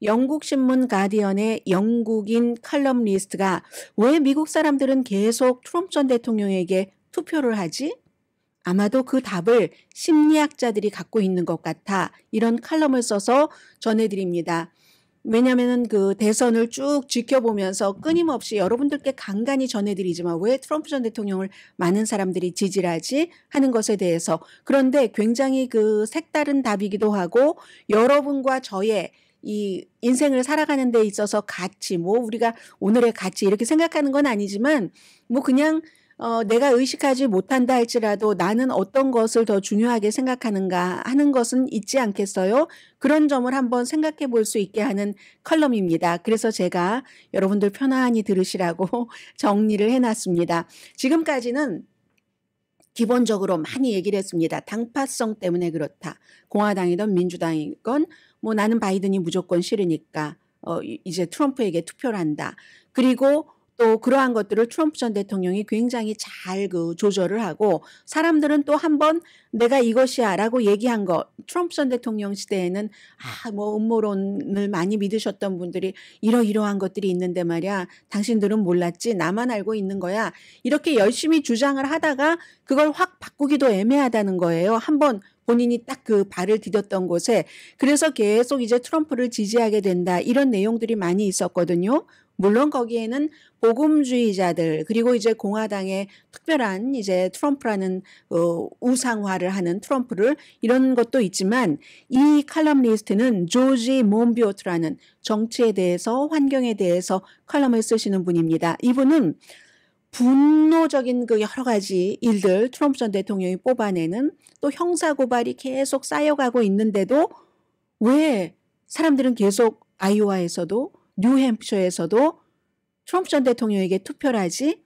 영국 신문 가디언의 영국인 칼럼니스트가 왜 미국 사람들은 계속 트럼프 전 대통령에게 투표를 하지? 아마도 그 답을 심리학자들이 갖고 있는 것 같아 이런 칼럼을 써서 전해드립니다. 왜냐하면 그 대선을 쭉 지켜보면서 끊임없이 여러분들께 간간히 전해드리지만 왜 트럼프 전 대통령을 많은 사람들이 지지를 하지 하는 것에 대해서, 그런데 굉장히 그 색다른 답이기도 하고 여러분과 저의 이 인생을 살아가는 데 있어서 가치, 뭐 우리가 오늘의 가치 이렇게 생각하는 건 아니지만 뭐 그냥 내가 의식하지 못한다 할지라도 나는 어떤 것을 더 중요하게 생각하는가 하는 것은 있지 않겠어요? 그런 점을 한번 생각해 볼 수 있게 하는 컬럼입니다. 그래서 제가 여러분들 편안히 들으시라고 정리를 해놨습니다. 지금까지는 기본적으로 많이 얘기를 했습니다. 당파성 때문에 그렇다. 공화당이든 민주당이건 뭐 나는 바이든이 무조건 싫으니까 이제 트럼프에게 투표를 한다. 그리고 또 그러한 것들을 트럼프 전 대통령이 굉장히 잘 그 조절을 하고, 사람들은 또 한번 내가 이것이야 라고 얘기한 거, 트럼프 전 대통령 시대에는 뭐 음모론을 많이 믿으셨던 분들이 이러이러한 것들이 있는데 말이야 당신들은 몰랐지 나만 알고 있는 거야 이렇게 열심히 주장을 하다가 그걸 확 바꾸기도 애매하다는 거예요. 한번 본인이 딱 그 발을 디뎠던 곳에. 그래서 계속 이제 트럼프를 지지하게 된다 이런 내용들이 많이 있었거든요. 물론 거기에는 복음주의자들 그리고 이제 공화당의 특별한 이제 트럼프라는 우상화를 하는 트럼프를 이런 것도 있지만, 이 칼럼니스트는 조지 몬비오트라는 정치에 대해서 환경에 대해서 칼럼을 쓰시는 분입니다. 이분은 분노적인 그 여러 가지 일들 트럼프 전 대통령이 뽑아내는 또 형사 고발이 계속 쌓여가고 있는데도 왜 사람들은 계속 아이오와에서도 뉴햄프셔에서도 트럼프 전 대통령에게 투표를 하지?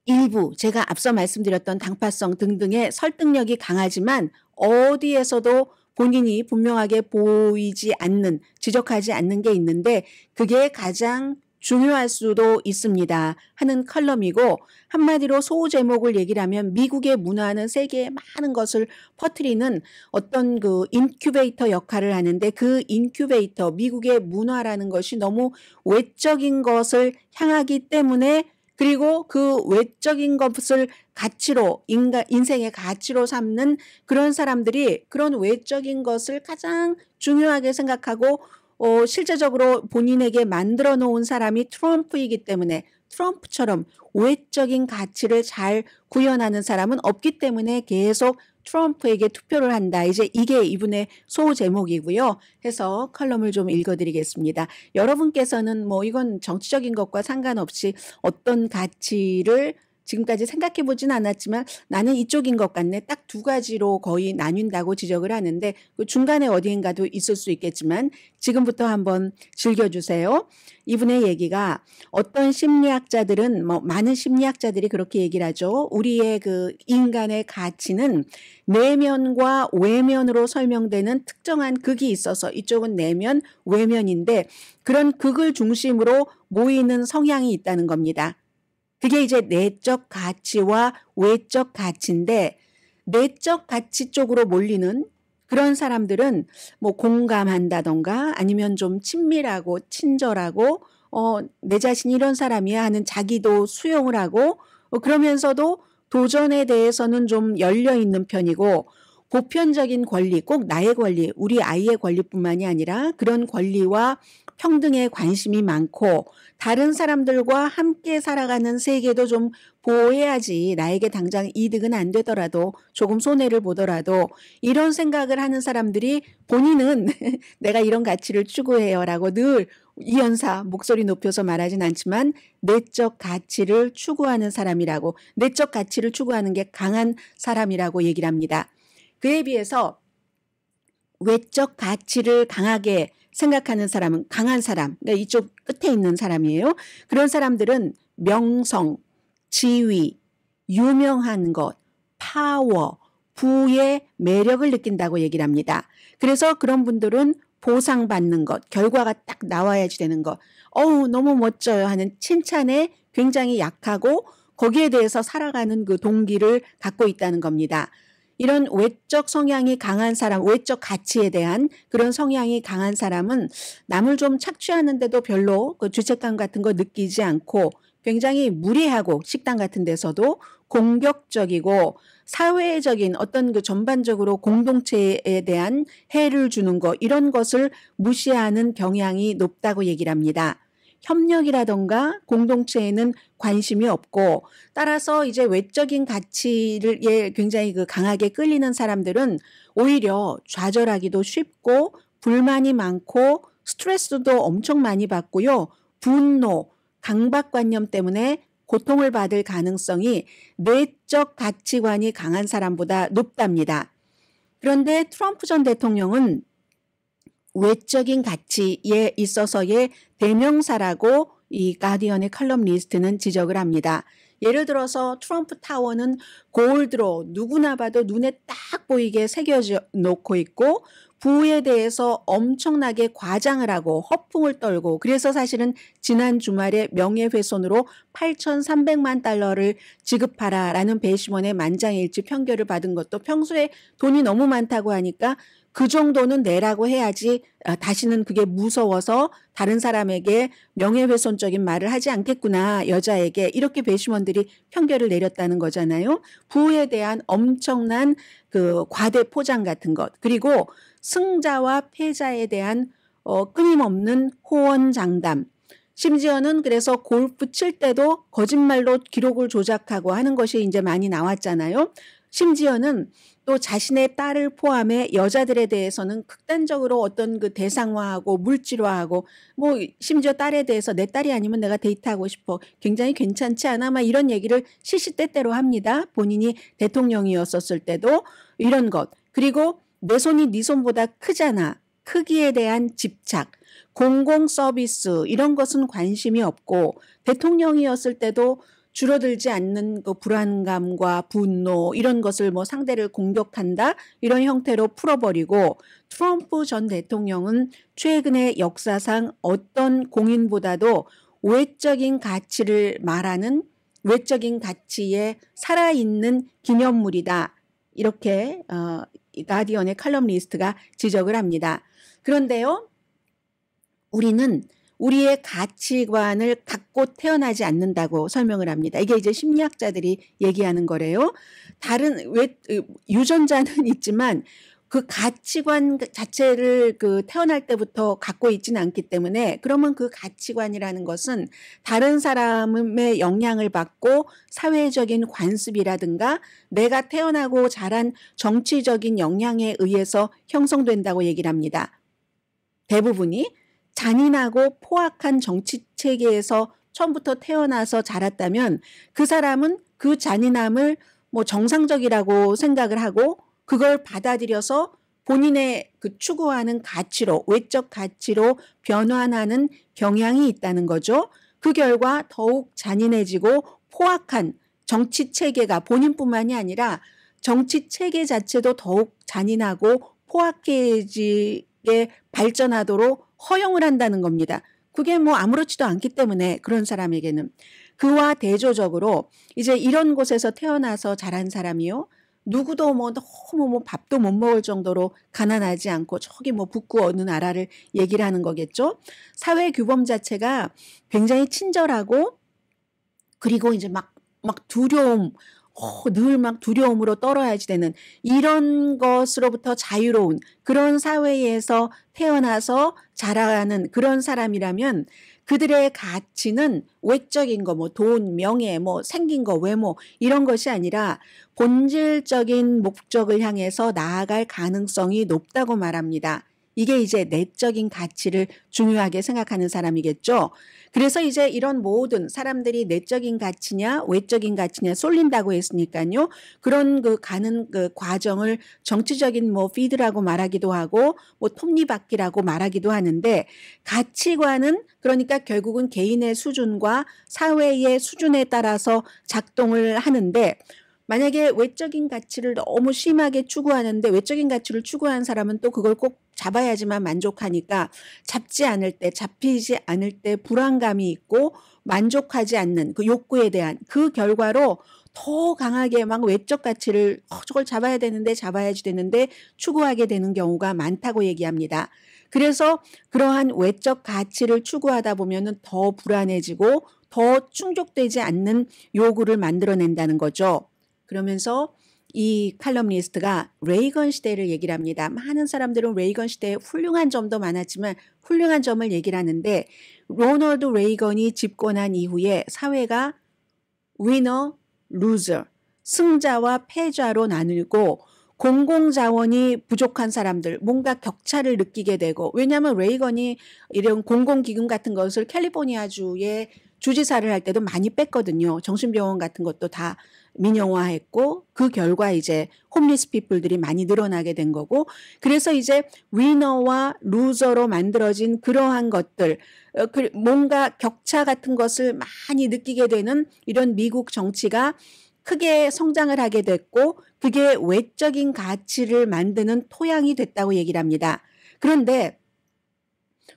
일부 제가 앞서 말씀드렸던 당파성 등등의 설득력이 강하지만 어디에서도 본인이 분명하게 보이지 않는, 지적하지 않는 게 있는데 그게 가장 중요할 수도 있습니다 하는 컬럼이고, 한마디로 소제목을 얘기를 하면 미국의 문화는 세계에 많은 것을 퍼뜨리는 어떤 그 인큐베이터 역할을 하는데, 그 인큐베이터 미국의 문화라는 것이 너무 외적인 것을 향하기 때문에, 그리고 그 외적인 것을 가치로 인생의 가치로 삼는 그런 사람들이 그런 외적인 것을 가장 중요하게 생각하고 실제적으로 본인에게 만들어 놓은 사람이 트럼프이기 때문에 트럼프처럼 외적인 가치를 잘 구현하는 사람은 없기 때문에 계속 트럼프에게 투표를 한다. 이제 이게 이분의 소제목이고요. 해서 컬럼을 좀 읽어드리겠습니다. 여러분께서는 뭐 이건 정치적인 것과 상관없이 어떤 가치를 지금까지 생각해 보진 않았지만 나는 이쪽인 것 같네. 딱 두 가지로 거의 나뉜다고 지적을 하는데 그 중간에 어디인가도 있을 수 있겠지만 지금부터 한번 즐겨주세요. 이분의 얘기가, 어떤 심리학자들은 뭐 많은 심리학자들이 그렇게 얘기를 하죠. 우리의 그 인간의 가치는 내면과 외면으로 설명되는 특정한 극이 있어서 이쪽은 내면, 외면인데 그런 극을 중심으로 모이는 성향이 있다는 겁니다. 그게 이제 내적 가치와 외적 가치인데, 내적 가치 쪽으로 몰리는 그런 사람들은 뭐 공감한다던가 아니면 좀 친밀하고 친절하고 내 자신이 이런 사람이야 하는 자기도 수용을 하고 그러면서도 도전에 대해서는 좀 열려 있는 편이고, 보편적인 권리, 꼭 나의 권리, 우리 아이의 권리뿐만이 아니라 그런 권리와 평등에 관심이 많고 다른 사람들과 함께 살아가는 세계도 좀 보호해야지, 나에게 당장 이득은 안 되더라도 조금 손해를 보더라도 이런 생각을 하는 사람들이 본인은 내가 이런 가치를 추구해요 라고 늘 이연사 목소리 높여서 말하진 않지만 내적 가치를 추구하는 사람이라고, 내적 가치를 추구하는 게 강한 사람이라고 얘기를 합니다. 그에 비해서 외적 가치를 강하게 생각하는 사람은 강한 사람, 그러니까 이쪽 끝에 있는 사람이에요. 그런 사람들은 명성, 지위, 유명한 것, 파워, 부의 매력을 느낀다고 얘기를 합니다. 그래서 그런 분들은 보상받는 것, 결과가 딱 나와야지 되는 것, 너무 멋져요 하는 칭찬에 굉장히 약하고 거기에 대해서 살아가는 그 동기를 갖고 있다는 겁니다. 이런 외적 성향이 강한 사람, 외적 가치에 대한 그런 성향이 강한 사람은 남을 좀 착취하는데도 별로 그 죄책감 같은 거 느끼지 않고 굉장히 무례하고 식당 같은 데서도 공격적이고 사회적인 어떤 그 전반적으로 공동체에 대한 해를 주는 거 이런 것을 무시하는 경향이 높다고 얘기를 합니다. 협력이라던가 공동체에는 관심이 없고 따라서 이제 외적인 가치를 굉장히 그 강하게 끌리는 사람들은 오히려 좌절하기도 쉽고 불만이 많고 스트레스도 엄청 많이 받고요. 분노, 강박관념 때문에 고통을 받을 가능성이 내적 가치관이 강한 사람보다 높답니다. 그런데 트럼프 전 대통령은 외적인 가치에 있어서의 대명사라고 이 가디언의 칼럼니스트는 지적을 합니다. 예를 들어서 트럼프 타워는 골드로 누구나 봐도 눈에 딱 보이게 새겨져 놓고 있고 부에 대해서 엄청나게 과장을 하고 허풍을 떨고 그래서 사실은 지난 주말에 명예훼손으로 8,300만 달러를 지급하라라는 배심원의 만장일치 판결을 받은 것도 평소에 돈이 너무 많다고 하니까 그 정도는 내라고 해야지 다시는 그게 무서워서 다른 사람에게 명예훼손적인 말을 하지 않겠구나 여자에게 이렇게 배심원들이 판결을 내렸다는 거잖아요. 부에 대한 엄청난 그 과대 포장 같은 것 그리고 승자와 패자에 대한 끊임없는 호언장담 심지어는 그래서 골프 칠 때도 거짓말로 기록을 조작하고 하는 것이 이제 많이 나왔잖아요. 심지어는 또 자신의 딸을 포함해 여자들에 대해서는 극단적으로 어떤 그 대상화하고 물질화하고 뭐 심지어 딸에 대해서 내 딸이 아니면 내가 데이트하고 싶어 굉장히 괜찮지 않아 막 이런 얘기를 시시때때로 합니다. 본인이 대통령이었었을 때도 이런 것 그리고 내 손이 네 손보다 크잖아. 크기에 대한 집착 공공 서비스 이런 것은 관심이 없고 대통령이었을 때도 줄어들지 않는 그 불안감과 분노 이런 것을 뭐 상대를 공격한다 이런 형태로 풀어버리고 트럼프 전 대통령은 최근의 역사상 어떤 공인보다도 외적인 가치를 말하는 외적인 가치에 살아있는 기념물이다. 이렇게 가디언의 칼럼니스트가 지적을 합니다. 그런데요. 우리는 우리의 가치관을 갖고 태어나지 않는다고 설명을 합니다. 이게 이제 심리학자들이 얘기하는 거래요. 다른 유전자는 있지만 그 가치관 자체를 그 태어날 때부터 갖고 있지는 않기 때문에 그러면 그 가치관이라는 것은 다른 사람의 영향을 받고 사회적인 관습이라든가 내가 태어나고 자란 정치적인 영향에 의해서 형성된다고 얘기를 합니다. 대부분이 잔인하고 포악한 정치 체계에서 처음부터 태어나서 자랐다면 그 사람은 그 잔인함을 뭐 정상적이라고 생각을 하고 그걸 받아들여서 본인의 그 추구하는 가치로 외적 가치로 변환하는 경향이 있다는 거죠. 그 결과 더욱 잔인해지고 포악한 정치 체계가 본인뿐만이 아니라 정치 체계 자체도 더욱 잔인하고 포악해지게 발전하도록 허용을 한다는 겁니다. 그게 뭐 아무렇지도 않기 때문에 그런 사람에게는 그와 대조적으로 이제 이런 곳에서 태어나서 자란 사람이요. 누구도 뭐 너무 뭐 밥도 못 먹을 정도로 가난하지 않고 저기 뭐 북구 어느 나라를 얘기를 하는 거겠죠. 사회 규범 자체가 굉장히 친절하고 그리고 이제 막 두려움 늘 막 두려움으로 떨어야지 되는 이런 것으로부터 자유로운 그런 사회에서 태어나서 자라는 그런 사람이라면 그들의 가치는 외적인 거, 뭐 돈, 명예, 뭐 생긴 거, 외모 이런 것이 아니라 본질적인 목적을 향해서 나아갈 가능성이 높다고 말합니다. 이게 이제 내적인 가치를 중요하게 생각하는 사람이겠죠. 그래서 이제 이런 모든 사람들이 내적인 가치냐 외적인 가치냐 쏠린다고 했으니까요. 그런 그 가는 그 과정을 정치적인 뭐 피드라고 말하기도 하고 뭐 톱니바퀴라고 말하기도 하는데 가치관은 그러니까 결국은 개인의 수준과 사회의 수준에 따라서 작동을 하는데 만약에 외적인 가치를 너무 심하게 추구하는데 외적인 가치를 추구하는 사람은 또 그걸 꼭 잡아야지만 만족하니까 잡지 않을 때 잡히지 않을 때 불안감이 있고 만족하지 않는 그 욕구에 대한 그 결과로 더 강하게 막 외적 가치를 저걸 잡아야 되는데 잡아야지 되는데 추구하게 되는 경우가 많다고 얘기합니다. 그래서 그러한 외적 가치를 추구하다 보면은 더 불안해지고 더 충족되지 않는 요구를 만들어낸다는 거죠. 그러면서 이 칼럼니스트가 레이건 시대를 얘기를 합니다. 많은 사람들은 레이건 시대에 훌륭한 점도 많았지만 훌륭한 점을 얘기를 하는데 로널드 레이건이 집권한 이후에 사회가 위너, 루저, 승자와 패자로 나누고 공공자원이 부족한 사람들, 뭔가 격차를 느끼게 되고 왜냐하면 레이건이 이런 공공기금 같은 것을 캘리포니아주에 주지사를 할 때도 많이 뺐거든요. 정신병원 같은 것도 다 민영화했고 그 결과 이제 홈리스 피플들이 많이 늘어나게 된 거고 그래서 이제 위너와 루저로 만들어진 그러한 것들 뭔가 격차 같은 것을 많이 느끼게 되는 이런 미국 정치가 크게 성장을 하게 됐고 그게 외적인 가치를 만드는 토양이 됐다고 얘기를 합니다. 그런데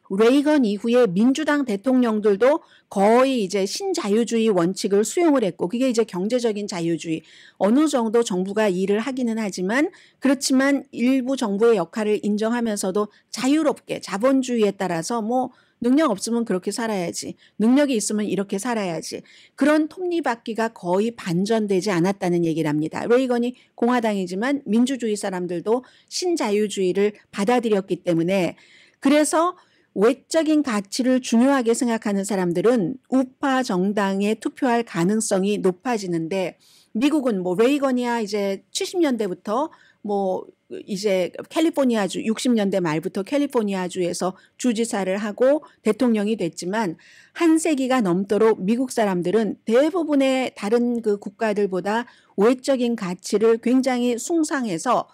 레이건 이후에 민주당 대통령들도 거의 이제 신자유주의 원칙을 수용을 했고 그게 이제 경제적인 자유주의 어느 정도 정부가 일을 하기는 하지만 그렇지만 일부 정부의 역할을 인정하면서도 자유롭게 자본주의에 따라서 뭐 능력 없으면 그렇게 살아야지 능력이 있으면 이렇게 살아야지 그런 톱니바퀴가 거의 반전되지 않았다는 얘기를 합니다. 레이건이 공화당이지만 민주주의 사람들도 신자유주의를 받아들였기 때문에 그래서 외적인 가치를 중요하게 생각하는 사람들은 우파 정당에 투표할 가능성이 높아지는데 미국은 뭐 레이건이야 이제 70년대부터 뭐 이제 캘리포니아주 60년대 말부터 캘리포니아주에서 주지사를 하고 대통령이 됐지만 한 세기가 넘도록 미국 사람들은 대부분의 다른 그 국가들보다 외적인 가치를 굉장히 숭상해서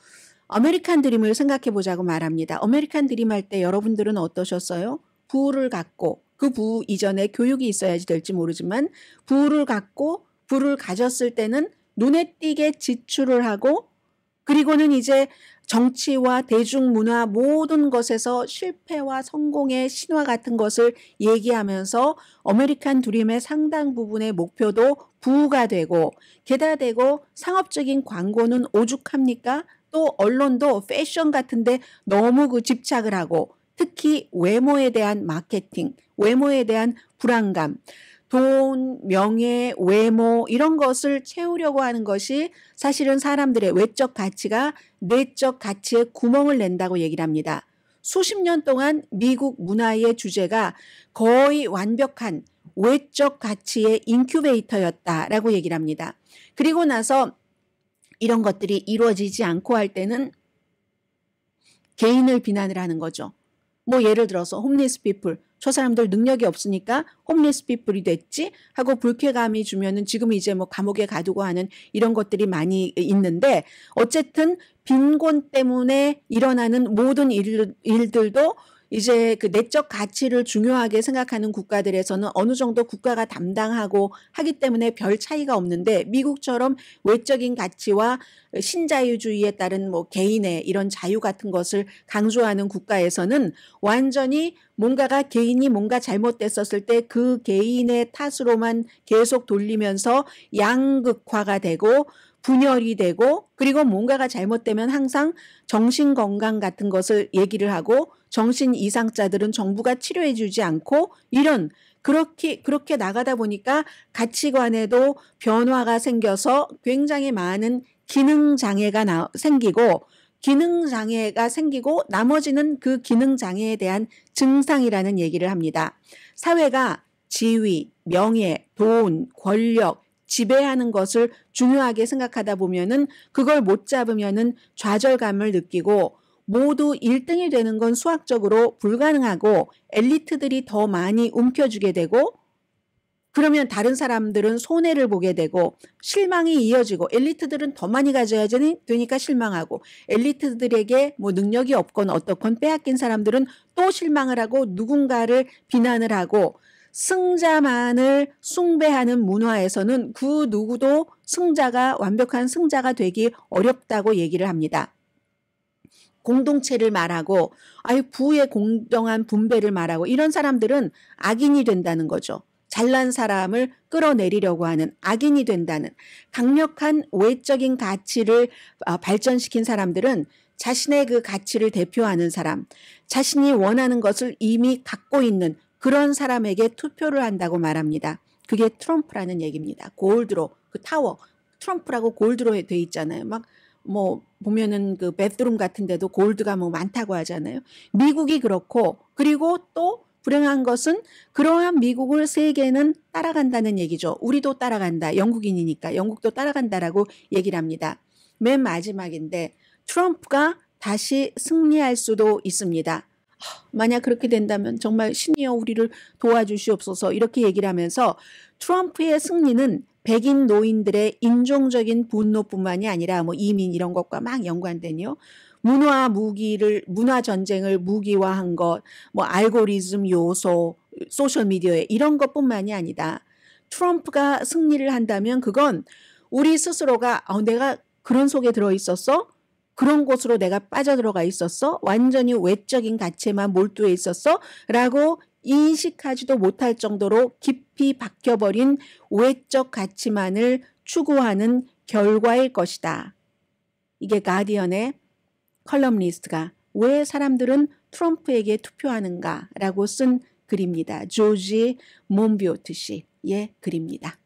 아메리칸 드림을 생각해 보자고 말합니다. 아메리칸 드림 할 때 여러분들은 어떠셨어요? 부를 갖고 그 부 이전에 교육이 있어야지 될지 모르지만 부를 갖고 부를 가졌을 때는 눈에 띄게 지출을 하고 그리고는 이제 정치와 대중문화 모든 것에서 실패와 성공의 신화 같은 것을 얘기하면서 아메리칸 드림의 상당 부분의 목표도 부가 되고 게다 대고 상업적인 광고는 오죽합니까? 또 언론도 패션 같은데 너무 그 집착을 하고 특히 외모에 대한 마케팅, 외모에 대한 불안감, 돈, 명예, 외모 이런 것을 채우려고 하는 것이 사실은 사람들의 외적 가치가 내적 가치에 구멍을 낸다고 얘기를 합니다. 수십 년 동안 미국 문화의 주제가 거의 완벽한 외적 가치의 인큐베이터였다라고 얘기를 합니다. 그리고 나서 이런 것들이 이루어지지 않고 할 때는 개인을 비난을 하는 거죠. 뭐 예를 들어서 홈리스 피플 저 사람들 능력이 없으니까 홈리스 피플이 됐지 하고 불쾌감이 주면은 지금 이제 뭐 감옥에 가두고 하는 이런 것들이 많이 있는데 어쨌든 빈곤 때문에 일어나는 모든 일들도 이제 그 내적 가치를 중요하게 생각하는 국가들에서는 어느 정도 국가가 담당하고 하기 때문에 별 차이가 없는데 미국처럼 외적인 가치와 신자유주의에 따른 뭐 개인의 이런 자유 같은 것을 강조하는 국가에서는 완전히 뭔가가 개인이 뭔가 잘못됐었을 때 그 개인의 탓으로만 계속 돌리면서 양극화가 되고 분열이 되고 그리고 뭔가가 잘못되면 항상 정신건강 같은 것을 얘기를 하고 정신 이상자들은 정부가 치료해 주지 않고 이런 그렇게 나가다 보니까 가치관에도 변화가 생겨서 굉장히 많은 기능장애가 생기고 기능장애가 생기고 나머지는 그 기능장애에 대한 증상이라는 얘기를 합니다. 사회가 지위, 명예, 돈, 권력, 지배하는 것을 중요하게 생각하다 보면은 그걸 못 잡으면은 좌절감을 느끼고 모두 1등이 되는 건 수학적으로 불가능하고 엘리트들이 더 많이 움켜쥐게 되고 그러면 다른 사람들은 손해를 보게 되고 실망이 이어지고 엘리트들은 더 많이 가져야 되니까 실망하고 엘리트들에게 뭐 능력이 없건 어떻건 빼앗긴 사람들은 또 실망을 하고 누군가를 비난을 하고 승자만을 숭배하는 문화에서는 그 누구도 완벽한 승자가 되기 어렵다고 얘기를 합니다. 공동체를 말하고 부의 공정한 분배를 말하고 이런 사람들은 악인이 된다는 거죠. 잘난 사람을 끌어내리려고 하는 악인이 된다는 강력한 외적인 가치를 발전시킨 사람들은 자신의 그 가치를 대표하는 사람, 자신이 원하는 것을 이미 갖고 있는 그런 사람에게 투표를 한다고 말합니다. 그게 트럼프라는 얘기입니다. 골드로, 그 타워, 트럼프라고 골드로 돼 있잖아요. 막 뭐 보면은 그 베드룸 같은 데도 골드가 뭐 많다고 하잖아요. 미국이 그렇고, 그리고 또 불행한 것은 그러한 미국을 세계는 따라간다는 얘기죠. 우리도 따라간다. 영국인이니까 영국도 따라간다라고 얘기를 합니다. 맨 마지막인데 트럼프가 다시 승리할 수도 있습니다. 만약 그렇게 된다면 정말 신이여 우리를 도와주시옵소서 이렇게 얘기를 하면서 트럼프의 승리는 백인 노인들의 인종적인 분노뿐만이 아니라 뭐 이민 이런 것과 막 연관되니요. 문화 전쟁을 무기화한 것, 뭐 알고리즘 요소, 소셜 미디어에 이런 것뿐만이 아니다. 트럼프가 승리를 한다면 그건 우리 스스로가 내가 그런 속에 들어 있었어? 그런 곳으로 내가 빠져들어가 있었어? 완전히 외적인 가치에만 몰두해 있었어? 라고 인식하지도 못할 정도로 깊이 박혀버린 외적 가치만을 추구하는 결과일 것이다. 이게 가디언의 컬럼니스트가 왜 사람들은 트럼프에게 투표하는가 라고 쓴 글입니다. 조지 몬비오트 씨의 글입니다.